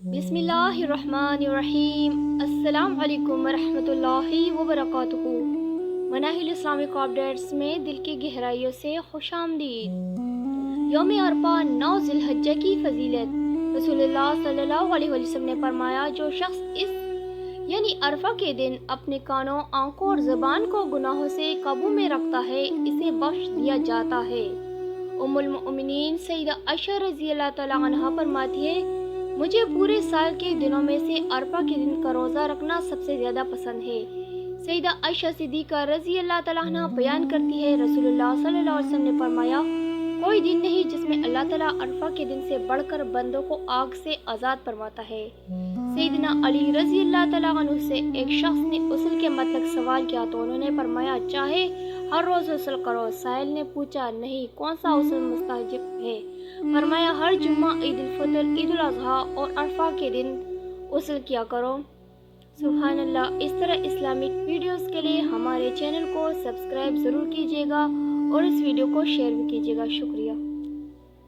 बिस्मिल्लाहिर्रहमानिर्रहीम। अस्सलाम वालेकुम वरहमतुल्लाहि वबरकातुहू। मनाहिल इस्लामिक अपडेट्स में दिल की गहराइयों से खुशामदीद। यौम अरफा 9 ज़िलहज्जा की फजीलत। रसूलुल्लाह सल्लल्लाहु अलैहि वसल्लम ने फरमाया, जो शख्स इस यानी अरफा के दिन अपने कानों, आंखों और ज़बान को गुनाहों से काबू में रखता है, इसे बख्श दिया जाता है। उम्मुल मोमिनीन सैयदा आयशा रज़ी अल्लाह तआला अन्हा फरमाती है, मुझे पूरे साल के दिनों में से अरफा के दिन का रोज़ा रखना सबसे ज़्यादा पसंद है। सैयदा आयशा सिद्दीक़ा रज़ी अल्लाह तआला अन्हा बयान करती है, रसूलुल्लाह सल्लल्लाहु अलैहि वसल्लम ने फरमाया, कोई दिन नहीं जिसमें अल्लाह ताला अरफा के दिन से बढ़कर बंदों को आग से आज़ाद फरमाता है। सैयदना अली रज़ी अल्लाह तआला अन्हु से एक शख्स ने उसल के मतलब सवाल किया तो उन्होंने फरमाया, चाहे हर रोज़ उसल करो। साइल ने पूछा, नहीं, कौन सा उसल मुस्ताजिब है? फरमाया, हर जुम्मा, ईद उल फितर, ईद उल अज़हा और अरफा के दिन उसल किया करो। सुभान अल्लाह। इस तरह इस्लामिक वीडियोस के लिए हमारे चैनल को सब्सक्राइब ज़रूर कीजिएगा और इस वीडियो को शेयर भी कीजिएगा। शुक्रिया।